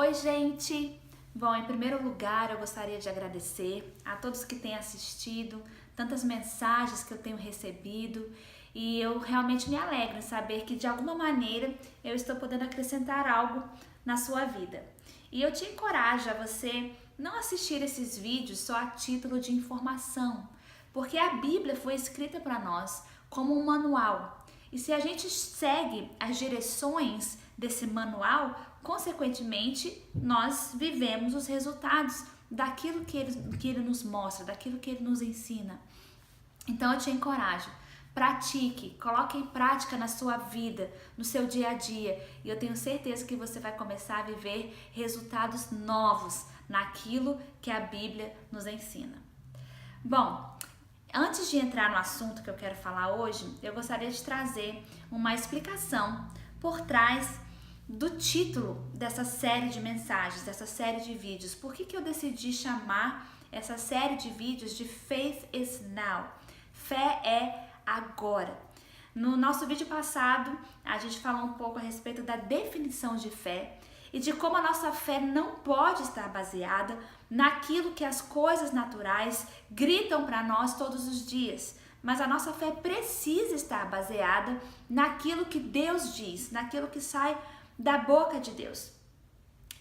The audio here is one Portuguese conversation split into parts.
Oi, gente! Bom, em primeiro lugar, eu gostaria de agradecer a todos que têm assistido, tantas mensagens que eu tenho recebido, e eu realmente me alegro em saber que de alguma maneira eu estou podendo acrescentar algo na sua vida. E eu te encorajo a você não assistir esses vídeos só a título de informação, porque a Bíblia foi escrita para nós como um manual. E se a gente segue as direções desse manual, consequentemente, nós vivemos os resultados daquilo que ele nos mostra, daquilo que ele nos ensina. Então eu te encorajo, pratique, coloque em prática na sua vida, no seu dia a dia, e eu tenho certeza que você vai começar a viver resultados novos naquilo que a Bíblia nos ensina. Bom, antes de entrar no assunto que eu quero falar hoje, eu gostaria de trazer uma explicação por trás do título dessa série de mensagens, dessa série de vídeos. Por que eu decidi chamar essa série de vídeos de Faith is Now? Fé é agora. No nosso vídeo passado, a gente falou um pouco a respeito da definição de fé e de como a nossa fé não pode estar baseada naquilo que as coisas naturais gritam para nós todos os dias. Mas a nossa fé precisa estar baseada naquilo que Deus diz, naquilo que sai da boca de Deus.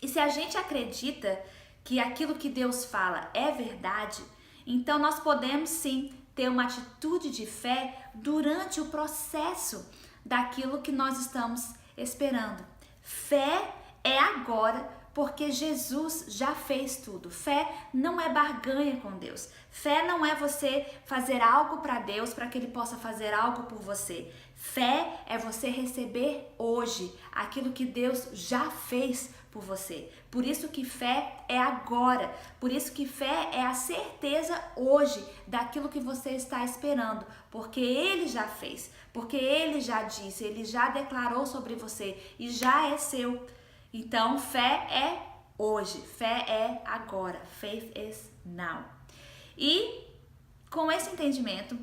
E se a gente acredita que aquilo que Deus fala é verdade, então nós podemos sim ter uma atitude de fé durante o processo daquilo que nós estamos esperando. Fé é agora, porque Jesus já fez tudo. Fé não é barganha com Deus. Fé não é você fazer algo para Deus para que Ele possa fazer algo por você. Fé é você receber hoje aquilo que Deus já fez por você. Por isso que fé é agora. Por isso que fé é a certeza hoje daquilo que você está esperando. Porque Ele já fez. Porque Ele já disse. Ele já declarou sobre você. E já é seu. Então, fé é hoje, fé é agora, faith is now. E com esse entendimento,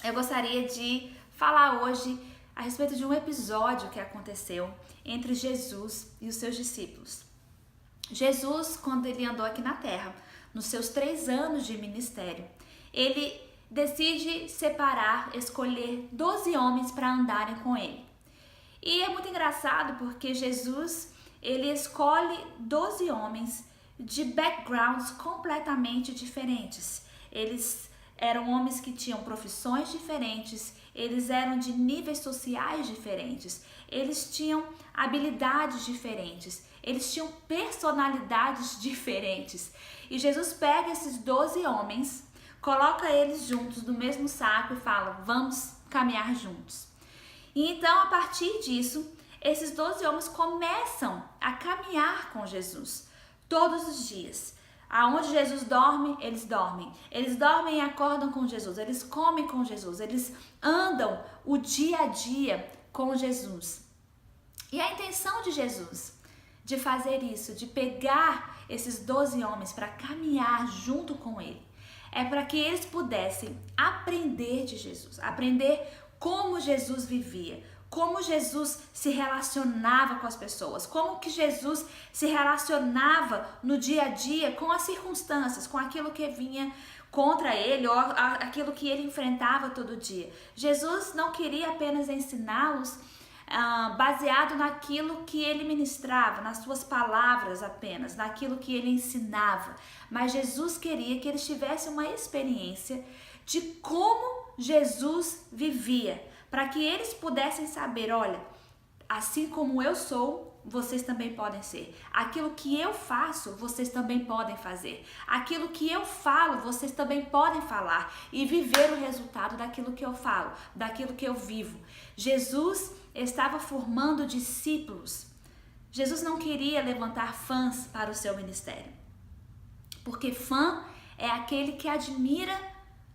eu gostaria de falar hoje a respeito de um episódio que aconteceu entre Jesus e os seus discípulos. Jesus, quando ele andou aqui na terra, nos seus 3 anos de ministério, ele decide escolher 12 homens para andarem com ele. E é muito engraçado porque Jesus, ele escolhe 12 homens de backgrounds completamente diferentes. Eles eram homens que tinham profissões diferentes, eles eram de níveis sociais diferentes, eles tinham habilidades diferentes, eles tinham personalidades diferentes. E Jesus pega esses 12 homens, coloca eles juntos no mesmo saco e fala: vamos caminhar juntos. E então, a partir disso, esses 12 homens começam a caminhar com Jesus todos os dias. Aonde Jesus dorme, eles dormem. Eles dormem e acordam com Jesus. Eles comem com Jesus. Eles andam o dia a dia com Jesus. E a intenção de Jesus de fazer isso, de pegar esses 12 homens para caminhar junto com ele, é para que eles pudessem aprender de Jesus, aprender como Jesus vivia, como Jesus se relacionava com as pessoas, como que Jesus se relacionava no dia a dia com as circunstâncias, com aquilo que vinha contra ele ou aquilo que ele enfrentava todo dia. Jesus não queria apenas ensiná-los baseado naquilo que ele ministrava, nas suas palavras apenas, naquilo que ele ensinava, mas Jesus queria que eles tivessem uma experiência de como Jesus vivia, para que eles pudessem saber: olha, assim como eu sou, vocês também podem ser. Aquilo que eu faço, vocês também podem fazer. Aquilo que eu falo, vocês também podem falar e viver o resultado daquilo que eu falo, daquilo que eu vivo. Jesus estava formando discípulos. Jesus não queria levantar fãs para o seu ministério, porque fã é aquele que admira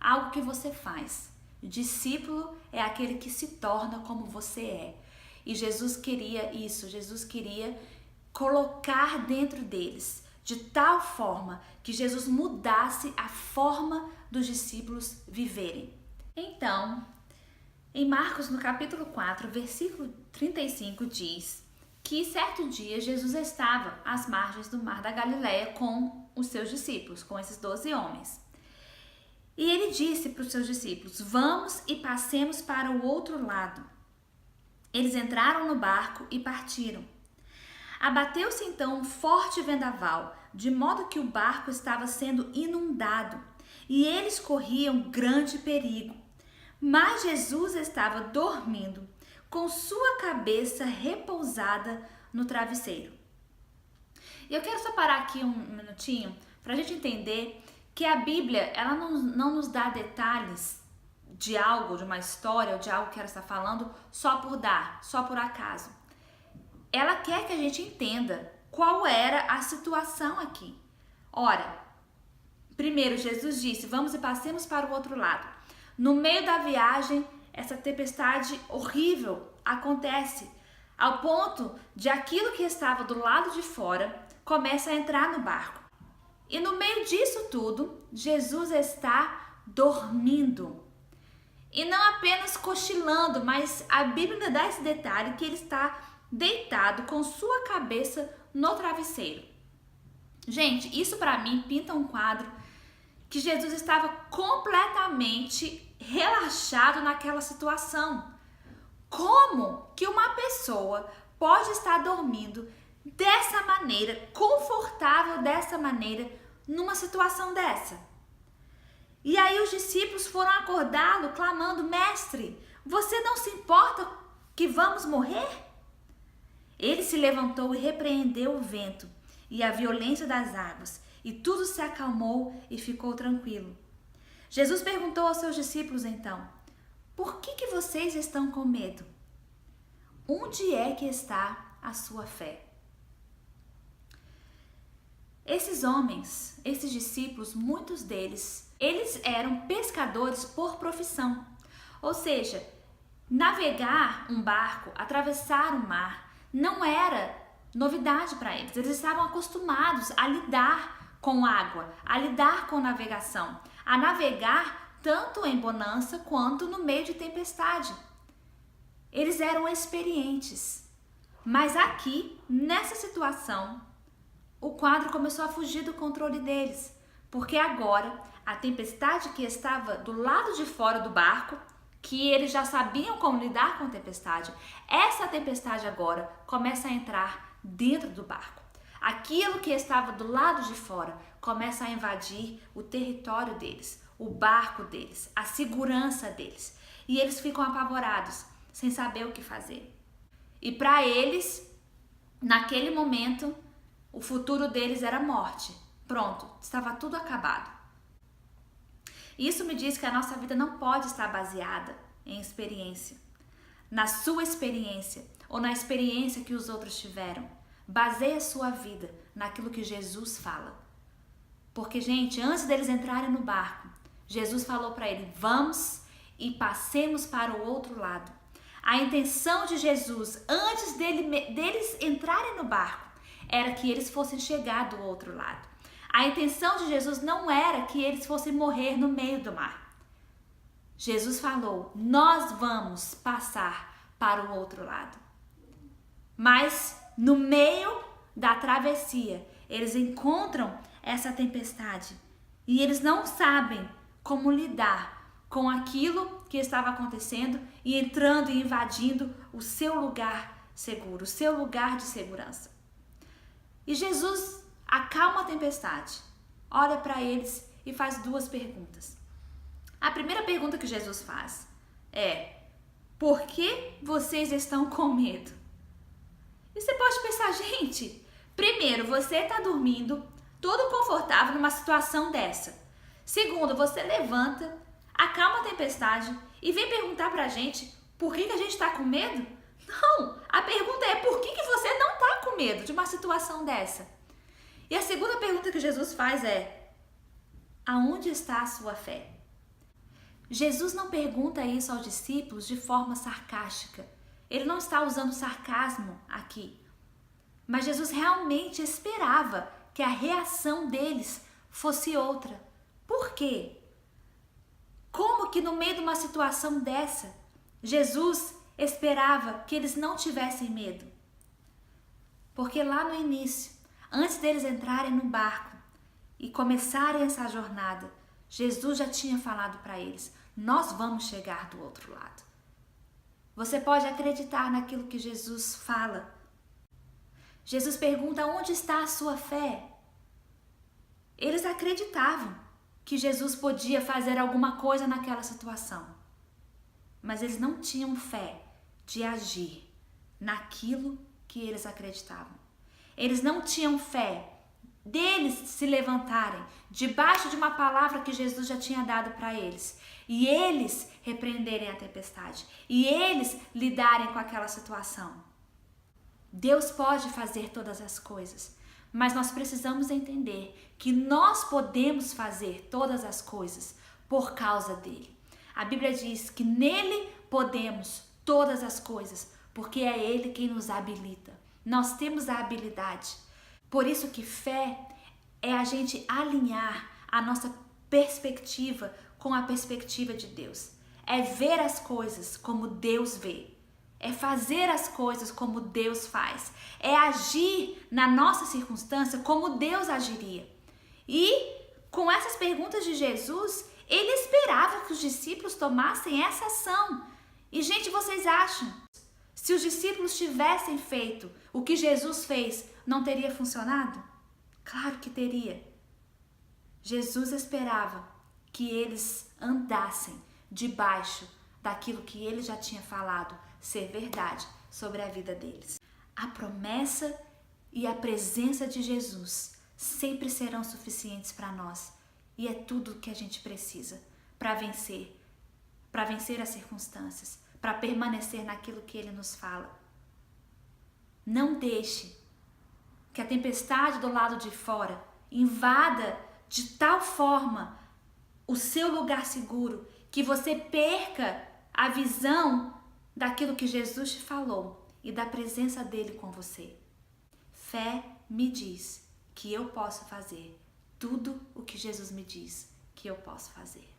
algo que você faz. Discípulo é aquele que se torna como você é. E Jesus queria isso, Jesus queria colocar dentro deles, de tal forma que Jesus mudasse a forma dos discípulos viverem. Então, em Marcos, no capítulo 4, versículo 35, diz que certo dia Jesus estava às margens do mar da Galileia com os seus discípulos, com esses 12 homens. E ele disse para os seus discípulos: vamos e passemos para o outro lado. Eles entraram no barco e partiram. Abateu-se então um forte vendaval, de modo que o barco estava sendo inundado, e eles corriam grande perigo. Mas Jesus estava dormindo, com sua cabeça repousada no travesseiro. E eu quero só parar aqui um minutinho para a gente entender que a Bíblia ela não nos dá detalhes de algo, de uma história ou de algo que ela está falando só por dar, só por acaso. Ela quer que a gente entenda qual era a situação aqui. Ora, primeiro Jesus disse: vamos e passemos para o outro lado. No meio da viagem, essa tempestade horrível acontece, ao ponto de aquilo que estava do lado de fora começa a entrar no barco. E no meio disso tudo, Jesus está dormindo. E não apenas cochilando, mas a Bíblia dá esse detalhe que ele está deitado com sua cabeça no travesseiro. Gente, isso para mim pinta um quadro que Jesus estava completamente relaxado naquela situação. Como que uma pessoa pode estar dormindo dessa maneira, confortável dessa maneira, numa situação dessa? E aí os discípulos foram acordá-lo, clamando: mestre, você não se importa que vamos morrer? Ele se levantou e repreendeu o vento e a violência das águas, e tudo se acalmou e ficou tranquilo. Jesus perguntou aos seus discípulos então: por que vocês estão com medo? Onde é que está a sua fé? Esses homens, esses discípulos, muitos deles, eles eram pescadores por profissão. Ou seja, navegar um barco, atravessar o mar, não era novidade para eles. Eles estavam acostumados a lidar com água, a lidar com navegação, a navegar tanto em bonança quanto no meio de tempestade. Eles eram experientes. Mas aqui, nessa situação, o quadro começou a fugir do controle deles, porque agora a tempestade que estava do lado de fora do barco, que eles já sabiam como lidar com a tempestade, essa tempestade agora começa a entrar dentro do barco. Aquilo que estava do lado de fora começa a invadir o território deles, o barco deles, a segurança deles. E eles ficam apavorados, sem saber o que fazer. E para eles, naquele momento, o futuro deles era morte. Pronto, estava tudo acabado. Isso me diz que a nossa vida não pode estar baseada em experiência, na sua experiência ou na experiência que os outros tiveram. Baseie a sua vida naquilo que Jesus fala. Porque, gente, antes deles entrarem no barco, Jesus falou para ele: vamos e passemos para o outro lado. A intenção de Jesus, antes deles entrarem no barco, era que eles fossem chegar do outro lado. A intenção de Jesus não era que eles fossem morrer no meio do mar. Jesus falou: nós vamos passar para o outro lado. Mas no meio da travessia, eles encontram essa tempestade e eles não sabem como lidar com aquilo que estava acontecendo e entrando e invadindo o seu lugar seguro, o seu lugar de segurança. E Jesus acalma a tempestade, olha para eles e faz duas perguntas. A primeira pergunta que Jesus faz é: por que vocês estão com medo? E você pode pensar, gente, primeiro, você está dormindo todo confortável numa situação dessa. Segundo, você levanta, acalma a tempestade e vem perguntar pra gente por que a gente está com medo? Não, a pergunta é: por que você não está com medo de uma situação dessa? E a segunda pergunta que Jesus faz é: aonde está a sua fé? Jesus não pergunta isso aos discípulos de forma sarcástica. Ele não está usando sarcasmo aqui. Mas Jesus realmente esperava que a reação deles fosse outra. Por quê? Como que no meio de uma situação dessa, Jesus esperava que eles não tivessem medo? Porque lá no início, antes deles entrarem no barco e começarem essa jornada, Jesus já tinha falado para eles: nós vamos chegar do outro lado. Você pode acreditar naquilo que Jesus fala. Jesus pergunta: onde está a sua fé? Eles acreditavam que Jesus podia fazer alguma coisa naquela situação, mas eles não tinham fé de agir naquilo que eles acreditavam. Eles não tinham fé deles se levantarem debaixo de uma palavra que Jesus já tinha dado para eles e eles repreenderem a tempestade e eles lidarem com aquela situação. Deus pode fazer todas as coisas, mas nós precisamos entender que nós podemos fazer todas as coisas por causa dele. A Bíblia diz que nele podemos todas as coisas, porque é ele quem nos habilita. Nós temos a habilidade. Por isso que fé é a gente alinhar a nossa perspectiva com a perspectiva de Deus. É ver as coisas como Deus vê. É fazer as coisas como Deus faz. É agir na nossa circunstância como Deus agiria. E com essas perguntas de Jesus, ele esperava que os discípulos tomassem essa ação. E, gente, vocês acham? Se os discípulos tivessem feito o que Jesus fez, não teria funcionado? Claro que teria. Jesus esperava que eles andassem debaixo daquilo que ele já tinha falado ser verdade sobre a vida deles. A promessa e a presença de Jesus sempre serão suficientes para nós. E é tudo o que a gente precisa para vencer as circunstâncias, para permanecer naquilo que ele nos fala. Não deixe que a tempestade do lado de fora invada de tal forma o seu lugar seguro que você perca a visão daquilo que Jesus te falou e da presença dele com você. Fé me diz que eu posso fazer tudo o que Jesus me diz que eu posso fazer.